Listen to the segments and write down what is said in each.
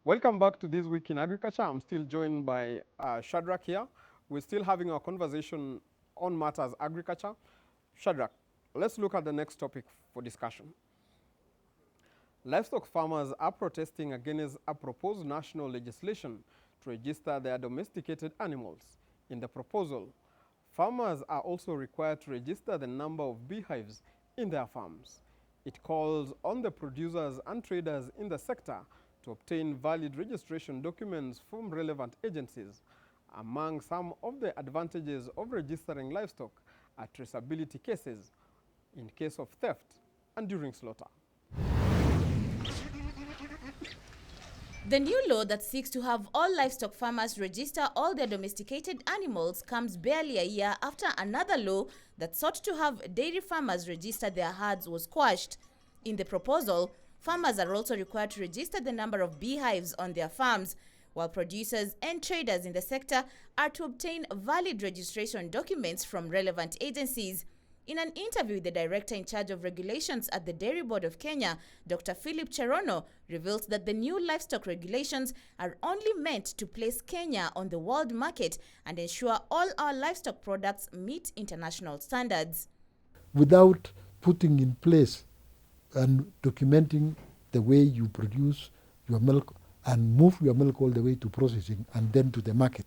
Welcome back to This Week in Agriculture. I'm still joined by Shadrack here. We're still having our conversation on matters agriculture. Shadrack, let's look at the next topic for discussion. Livestock farmers are protesting against a proposed national legislation to register their domesticated animals. In the proposal, farmers are also required to register the number of beehives in their farms. It calls on the producers and traders in the sector to obtain valid registration documents from relevant agencies. Among some of the advantages of registering livestock are traceability cases in case of theft and during slaughter. The new law that seeks to have all livestock farmers register all their domesticated animals comes barely a year after another law that sought to have dairy farmers register their herds was quashed. In the proposal, farmers are also required to register the number of beehives on their farms, while producers and traders in the sector are to obtain valid registration documents from relevant agencies. In an interview, the director in charge of regulations at the Dairy Board of Kenya, Dr. Philip Cherono, reveals that the new livestock regulations are only meant to place Kenya on the world market and ensure all our livestock products meet international standards. Without putting in place and documenting the way you produce your milk and move your milk all the way to processing and then to the market,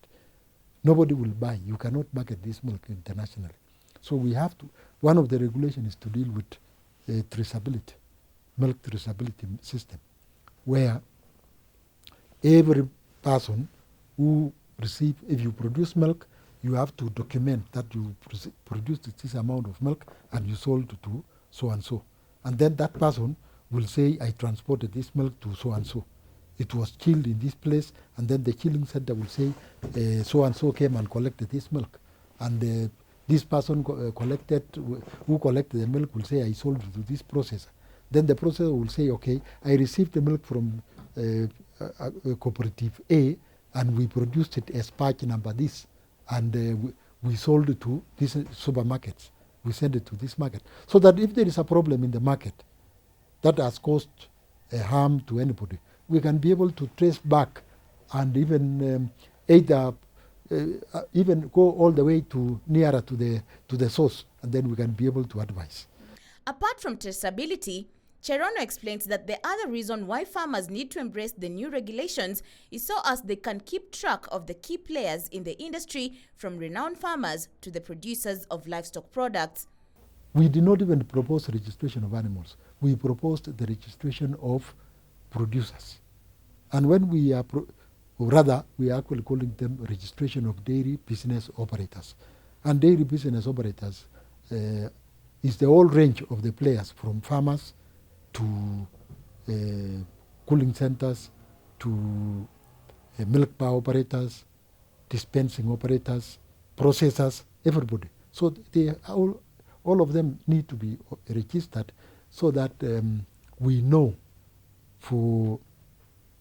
nobody will buy. You cannot market this milk internationally. So we have to, one of the regulations is to deal with traceability, milk traceability system, where every person who receive, if you produce milk, you have to document that you produced this amount of milk and you sold to so and so. And then that person will say, I transported this milk to so and so. It was chilled in this place, and then the chilling center will say, so and so came and collected this milk. And this person who collected the milk will say, I sold it to this processor. Then the processor will say, okay, I received the milk from cooperative A, and we produced it as batch number this, and we sold it to these supermarkets. We send it to this market. So that if there is a problem in the market that has caused harm to anybody, we can be able to trace back and even even go all the way to nearer to the source, and then we can be able to advise. Apart from traceability, Cherono explains that the other reason why farmers need to embrace the new regulations is so as they can keep track of the key players in the industry, from renowned farmers to the producers of livestock products. We did not even propose registration of animals. We proposed the registration of producers. And when we are, we are actually calling them registration of dairy business operators. And dairy business operators is the whole range of the players, from farmers to cooling centers to milk bar operators, dispensing operators, processors, everybody. So they all of them need to be registered so that we know, for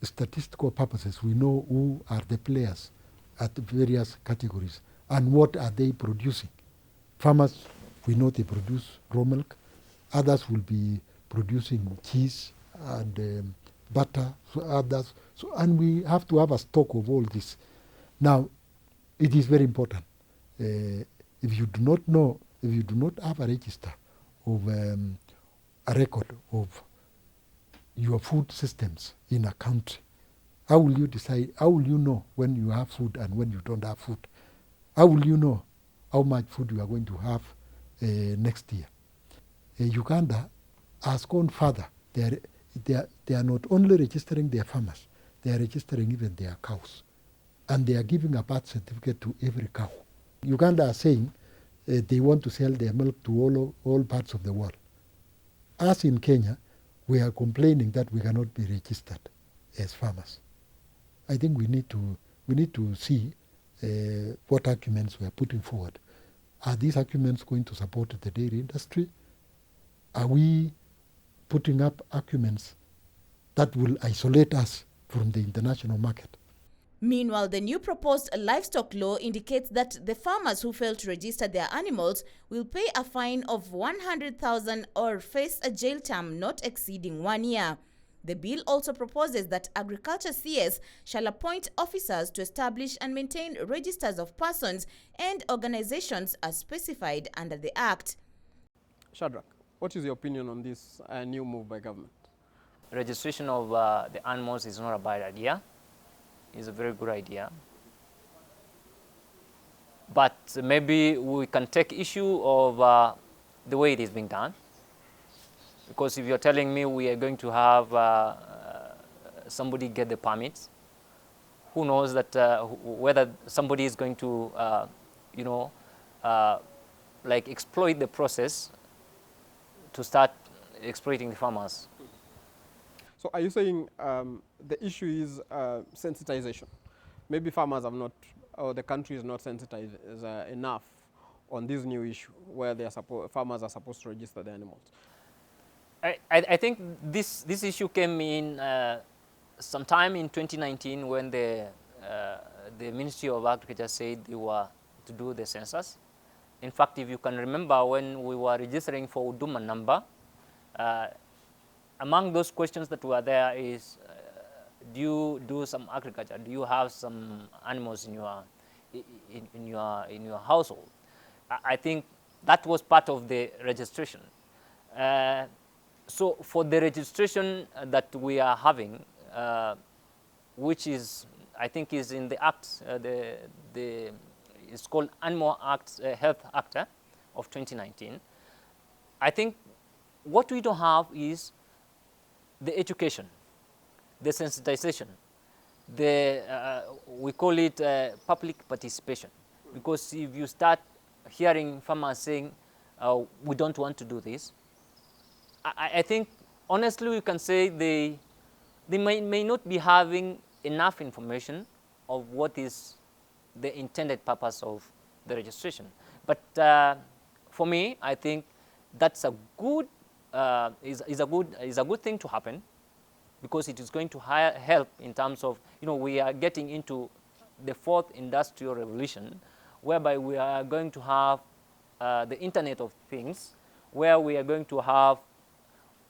statistical purposes, we know who are the players at the various categories and what are they producing. Farmers, we know they produce raw milk. Others will be producing cheese and butter, so others. So, and we have to have a stock of all this. Now, it is very important. If you do not know, if you do not have a register of a record of your food systems in a country, how will you decide, how will you know when you have food and when you don't have food? How will you know how much food you are going to have next year? Uganda has gone further. They are not only registering their farmers, they are registering even their cows. And they are giving a birth certificate to every cow. Uganda are saying they want to sell their milk to all parts of the world. Us in Kenya, we are complaining that we cannot be registered as farmers. I think we need to see what arguments we are putting forward. Are these arguments going to support the dairy industry? Are we putting up arguments that will isolate us from the international market? Meanwhile, the new proposed livestock law indicates that the farmers who fail to register their animals will pay a fine of 100,000 or face a jail term not exceeding 1 year. The bill also proposes that Agriculture CS shall appoint officers to establish and maintain registers of persons and organizations as specified under the Act. Shadrack, what is your opinion on this new move by government? Registration of the animals is not a bad idea. It's a very good idea. But maybe we can take issue of the way it is being done. Because if you're telling me we are going to have somebody get the permits, who knows that whether somebody is going to, like exploit the process to start exploiting the farmers. So are you saying the issue is sensitization? Maybe farmers have not, or the country is not sensitized enough on this new issue where they are farmers are supposed to register the animals. I think this issue came in sometime in 2019 when the Ministry of Agriculture said they were to do the census. In fact, if you can remember when we were registering for Huduma number, among those questions that were there is, do you do some agriculture? Do you have some animals in your household? I think that was part of the registration. So for the registration that we are having, which is, I think is in the Act, it's called Animal Act, Health Act of 2019. I think what we don't have is the education, the sensitization, we call it public participation. Because if you start hearing farmers saying, we don't want to do this, I think honestly we can say they may not be having enough information of what is the intended purpose of the registration. But for me, I think that's a good is a good thing to happen, because it is going to help in terms of, we are getting into the fourth industrial revolution, whereby we are going to have the Internet of Things, where we are going to have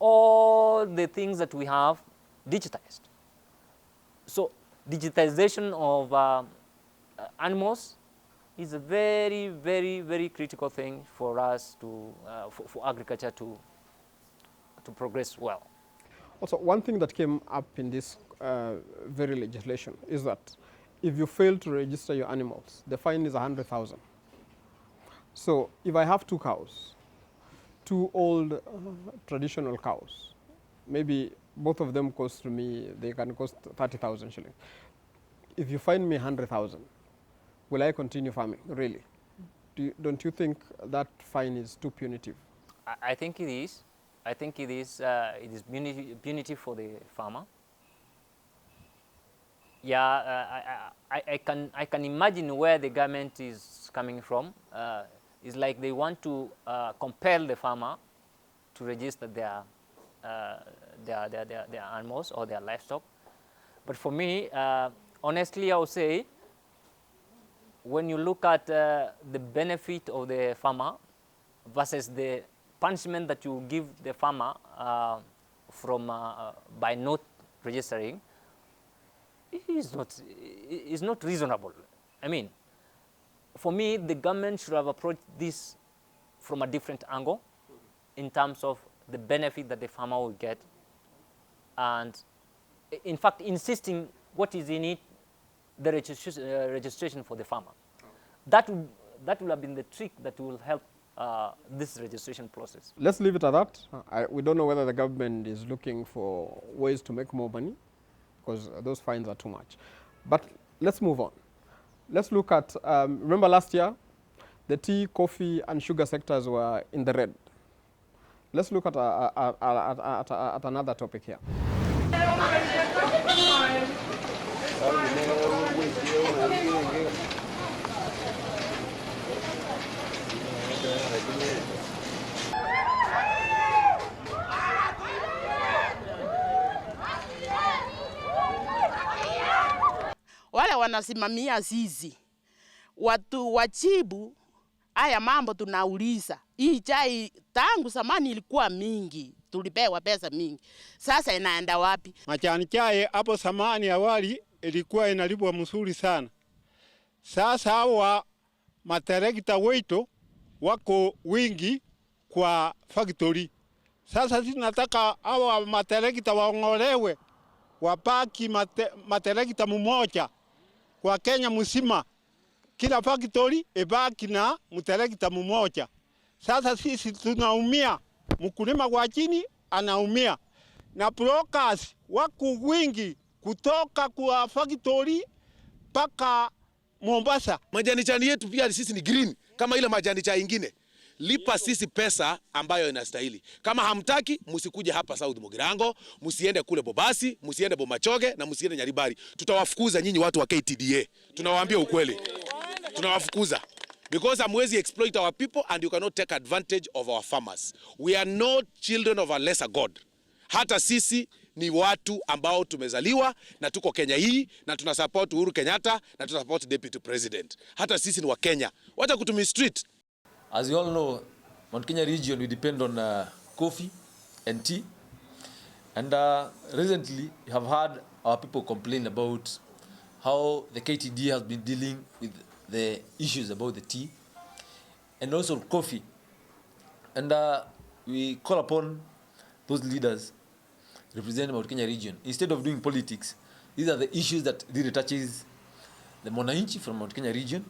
all the things that we have digitized. So digitization of animals is a very, very, very critical thing for us to, for agriculture to progress well. Also, one thing that came up in this very legislation is that if you fail to register your animals, the fine is 100,000. So if I have 2 cows, 2 old traditional cows, maybe both of them cost me, they can cost 30,000 shillings. If you fine me 100,000, will I continue farming, really? Don't you think that fine is too punitive? I think it is. I think it is punitive for the farmer. Yeah, I can imagine where the government is coming from. It's like they want to compel the farmer to register their animals or their livestock. But for me, honestly, I would say, when you look at the benefit of the farmer versus the punishment that you give the farmer by not registering, it is not reasonable. I mean, for me, the government should have approached this from a different angle in terms of the benefit that the farmer will get, and in fact insisting what is in it, the registration for the farmer. That will have been the trick that will help this registration process. Let's leave it at that. We don't know whether the government is looking for ways to make more money, because those fines are too much. But let's move on. Let's look at, remember last year, the tea, coffee, and sugar sectors were in the red. Let's look at another topic here. Wale wanasimamia zizi watu wajibu haya mambo tunauliza. Hii chai tangu zamani ilikuwa mingi, tulipewa pesa mingi. Sasa inaenda wapi? Majani chai hapo zamani awali ilikuwa inalipwa mzuri sana. Sasa hawa materekta wetu wako wingi kwa factory. Sasa sisi nataka hawa materekta waongolewe, wapaki materekta mmoja kwa Kenya mzima. Kila factory ibaki na materekta mmoja. Sasa sisi tunaumia, mkulima wa chini anaumia. Na brokers wako wingi kutoka kwa factory mpaka Mombasa. Majani chai yetu pia sisi ni green kama ile majani chai ingine. Lipa sisi pesa ambayo inastahili. Kama hamtaki, msikuje hapa South Mugirango, msiende kule Bobasi, msiende Bomachoge na msiende Nyaribari. Tutawafukuza nyinyi watu wa KTDA. Tunawaambia ukweli. Tunawafukuza. Because hamwezi exploit our people and you cannot take advantage of our farmers. We are not children of a lesser God. Hata sisi ni watu ambao tumezaliwa na tuko Kenya hii na tunasupport Uhuru Kenyatta na tunasupport Deputy President. Hata sisi ni wa Kenya. Wacha kutumistreet. As you all know, Mount Kenya region, we depend on coffee and tea. And recently, we have heard our people complain about how the KTD has been dealing with the issues about the tea and also coffee. And we call upon those leaders representing Mount Kenya region. Instead of doing politics, these are the issues that really touches the Mwananchi from Mount Kenya region.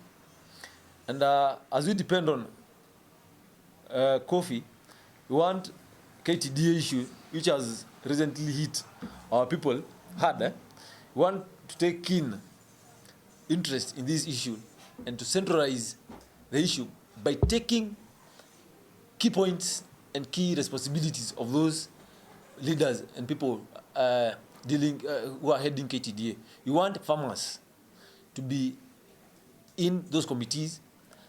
And as we depend on coffee, we want KTDA issue, which has recently hit our people hard. We want to take keen interest in this issue and to centralize the issue by taking key points and key responsibilities of those leaders and people who are heading KTDA. We want farmers to be in those committees.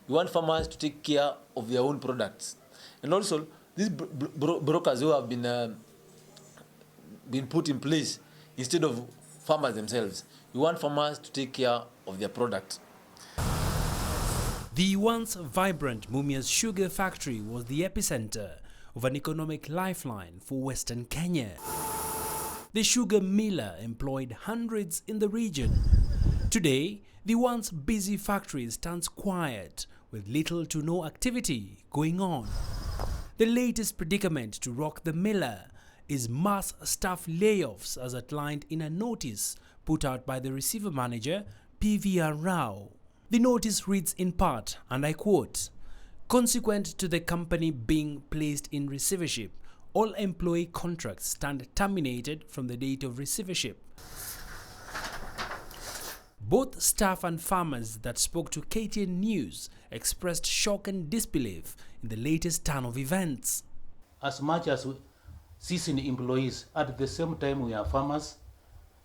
We want farmers to take care of their own products. And also, these brokers who have been put in place instead of farmers themselves. We want farmers to take care of their product. The once vibrant Mumias sugar factory was the epicenter of an economic lifeline for Western Kenya. The sugar miller employed hundreds in the region. Today, the once busy factory stands quiet with little to no activity going on. The latest predicament to rock the miller is mass staff layoffs as outlined in a notice put out by the receiver manager PVR Rao. The notice reads in part, and I quote, "Consequent to the company being placed in receivership, all employee contracts stand terminated from the date of receivership." Both staff and farmers that spoke to KTN News expressed shock and disbelief in the latest turn of events. As much as sisi ni employees, at the same time we are farmers,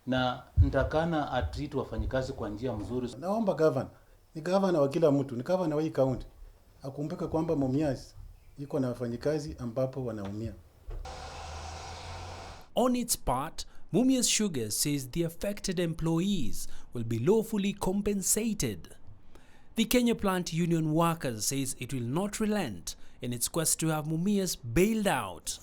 na nitakana atreat wafanyikazi kwa njia mzuri. Naomba governor, ni governor wa kila mtu, ni governor wa hii county, akumbuke kwamba Mumias iko na wafanyikazi ambapo wanaumia. On its part, Mumias Sugar says the affected employees will be lawfully compensated. The Kenya Plant Union Workers says it will not relent in its quest to have Mumias bailed out.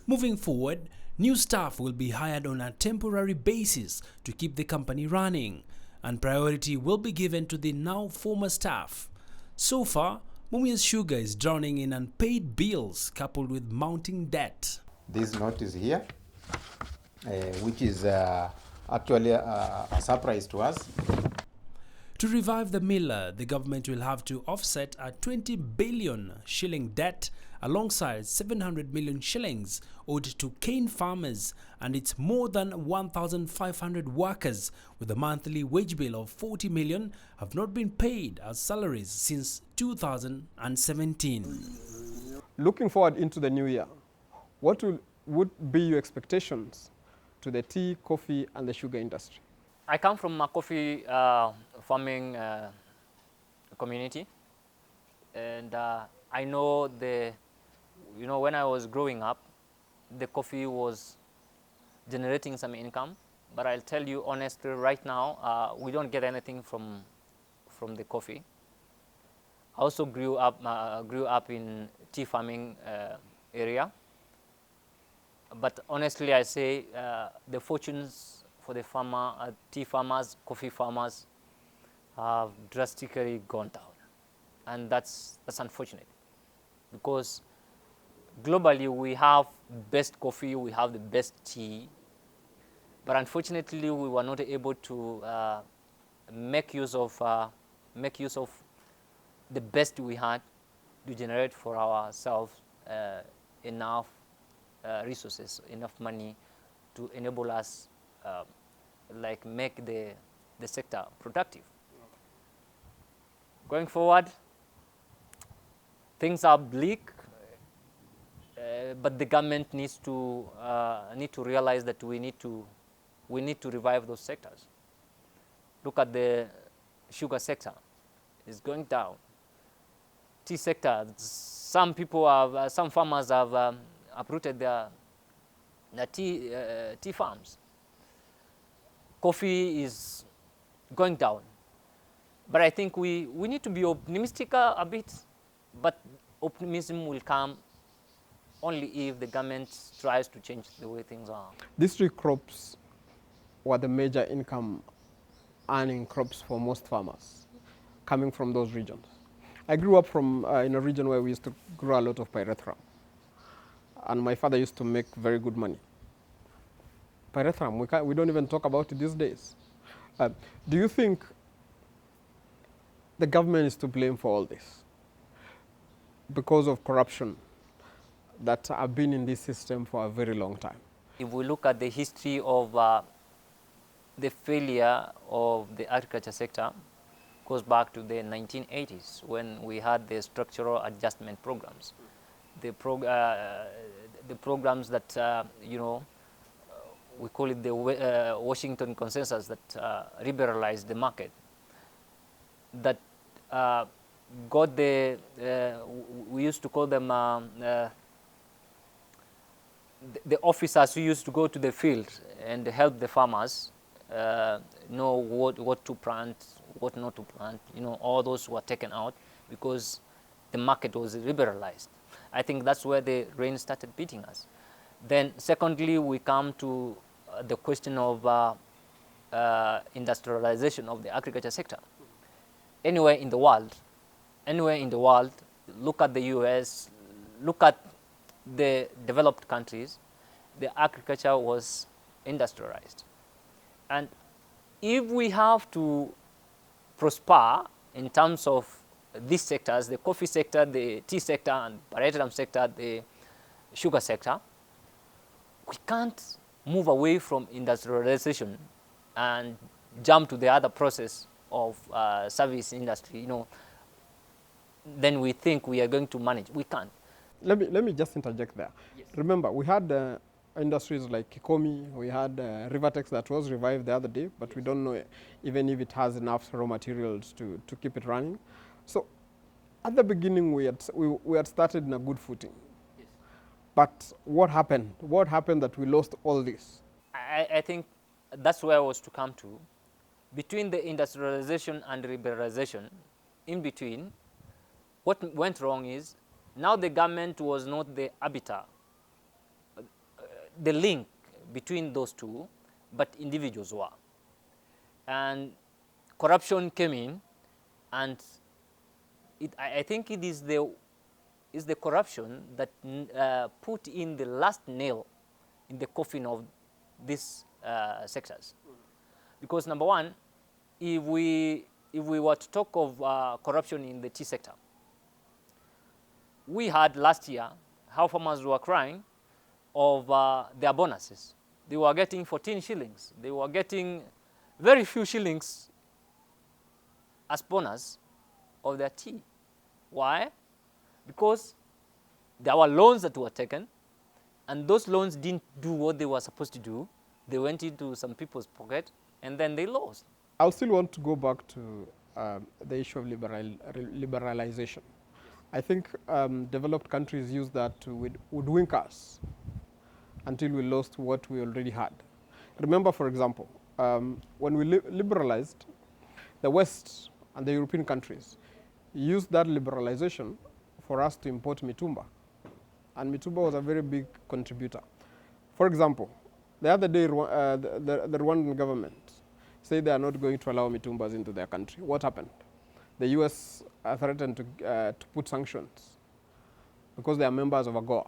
Moving forward, new staff will be hired on a temporary basis to keep the company running, and priority will be given to the now former staff. So far, Mumias Sugar is drowning in unpaid bills coupled with mounting debt. This notice here, which is actually a surprise to us. To revive the miller, the government will have to offset a 20 billion shilling debt alongside 700 million shillings owed to cane farmers and its more than 1,500 workers with a monthly wage bill of 40 million have not been paid as salaries since 2017. Looking forward into the new year, what would be your expectations to the tea, coffee and the sugar industry? I come from a coffee farming community, and I know when I was growing up, the coffee was generating some income, but I'll tell you honestly, right now, we don't get anything from the coffee. I also grew up in tea farming area. But honestly, I say the fortunes for the tea farmers, coffee farmers have drastically gone down. And that's unfortunate, because globally we have best coffee, we have the best tea, but unfortunately we were not able to make use of the best we had to generate for ourselves enough resources, enough money to enable us like make the sector productive. Going forward, things are bleak, but the government needs to realize that we need to revive those sectors. Look at the sugar sector; it's going down. Tea sector, some farmers have uprooted their tea farms. Coffee is going down. But I think we need to be optimistic a bit, but optimism will come only if the government tries to change the way things are. These three crops were the major income earning crops for most farmers coming from those regions. I grew up in a region where we used to grow a lot of pyrethrum, and my father used to make very good money. Pyrethrum, we don't even talk about it these days. Do you think the government is to blame for all this because of corruption that have been in this system for a very long time? If we look at the history of the failure of the agriculture sector, goes back to the 1980s when we had the structural adjustment programs, the programs that we call it the Washington Consensus that liberalized the market, that got the we used to call them the officers who used to go to the field and help the farmers know what to plant, what not to plant. All those were taken out because the market was liberalized. I think that's where the rain started beating us. Then secondly, we come to the question of industrialization of the agriculture sector. Anywhere in the world, look at the US, look at the developed countries, the agriculture was industrialized. And if we have to prosper in terms of these sectors, the coffee sector, the tea sector, and pyrethrum sector, the sugar sector, we can't move away from industrialization and jump to the other process of service industry. Then we think we are going to manage. We can't. Let me just interject there. Yes. Remember, we had industries like Kikomi, we had Rivertex that was revived the other day, but yes, we don't know even if it has enough raw materials to keep it running. So at the beginning, we had started in a good footing. Yes. But what happened? What happened that we lost all this? I think that's where I was to come to. Between the industrialization and liberalization, in between, what went wrong is now the government was not the arbiter, the link between those two, but individuals were. And corruption came in, and I think it is the corruption that put in the last nail in the coffin of these sectors. Because number one, if we were to talk of corruption in the tea sector, we had last year how farmers were crying of their bonuses. They were getting 14 shillings. They were getting very few shillings as bonus of their tea. Why? Because there were loans that were taken, and those loans didn't do what they were supposed to do. They went into some people's pocket, and then they lost. I'll still want to go back to the issue of liberalization. I think developed countries use that to hoodwink us until we lost what we already had. Remember, for example, when we liberalized, the West and the European countries used that liberalization for us to import mitumba. And mitumba was a very big contributor. For example, the other day, the Rwandan government said they are not going to allow mitumbas into their country. What happened? The US threatened to put sanctions because they are members of AGOA.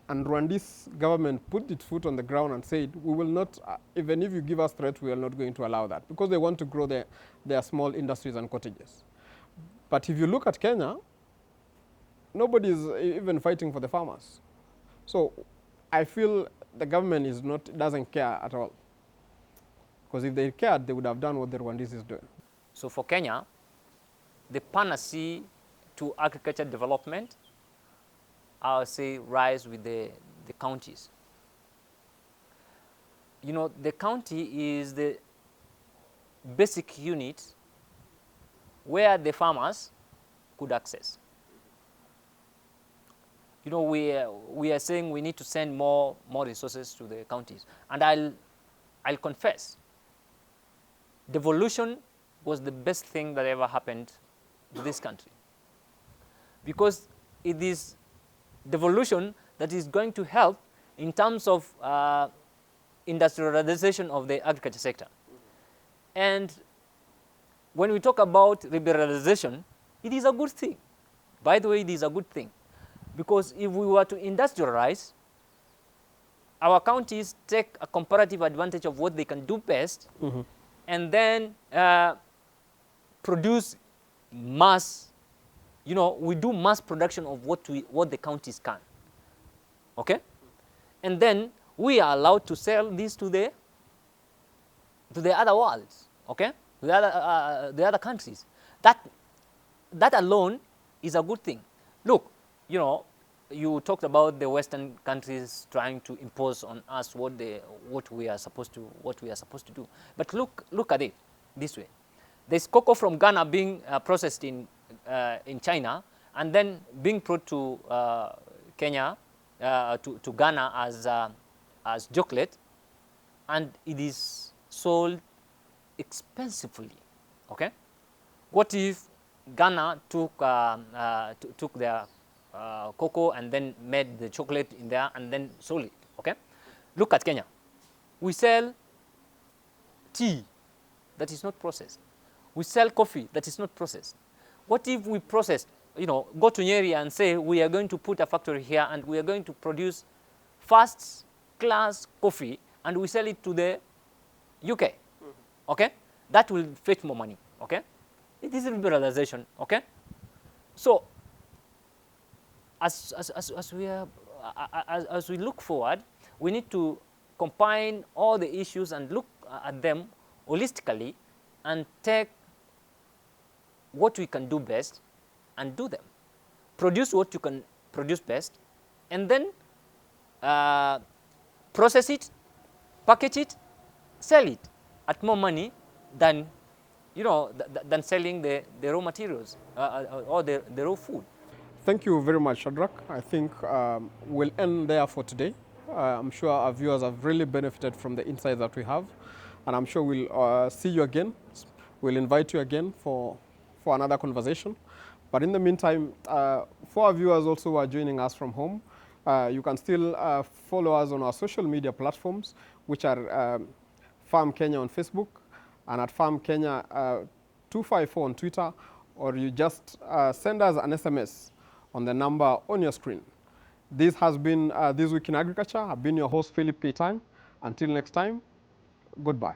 And Rwandese government put its foot on the ground and said, we will not, even if you give us threats, we are not going to allow that, because they want to grow their small industries and cottages. But if you look at Kenya, nobody is even fighting for the farmers. So I feel the government doesn't care at all. Because if they cared, they would have done what the Rwandese is doing. So for Kenya, the panacea to agriculture development, I would say, rise with the counties. You know, the county is the basic unit where the farmers could access. You know, we are saying we need to send more resources to the counties. And I'll confess, devolution was the best thing that ever happened to this country. Because it is devolution that is going to help in terms of industrialization of the agriculture sector. And when we talk about liberalization, it is a good thing. By the way, it is a good thing. Because if we were to industrialize, our counties take a comparative advantage of what they can do best, and then produce mass, you know, we do mass production of what the counties can, okay? And then we are allowed to sell this to the other worlds, okay? The other countries. That alone is a good thing. Look, you know, you talked about the Western countries trying to impose on us what we are supposed to do. But look at it this way: there's cocoa from Ghana being processed in China and then being brought to Kenya, to Ghana as chocolate, and it is sold expensively. Okay, what if Ghana took their cocoa and then made the chocolate in there and then sold it? Okay, look at Kenya. We sell tea that is not processed. We sell coffee that is not processed. What if we process, you know, go to Nyeri and say we are going to put a factory here and we are going to produce first-class coffee and we sell it to the UK, okay? That will fetch more money, okay? It is liberalization, okay? So as we look forward, we need to combine all the issues and look at them holistically and take what we can do best and do them. Produce what you can produce best, and then process it, package it, sell it at more money than, you know, than selling the raw materials or the raw food. Thank you very much, Shadrack. I think we'll end there for today. I'm sure our viewers have really benefited from the insights that we have, and I'm sure we'll see you again. We'll invite you again for another conversation. But in the meantime, for our viewers also who are joining us from home, you can still follow us on our social media platforms, which are Farm Kenya on Facebook and at Farm Kenya 254 on Twitter, or you just send us an SMS on the number on your screen. This has been This Week in Agriculture. I've been your host, Philip Keitany. Until next time, goodbye.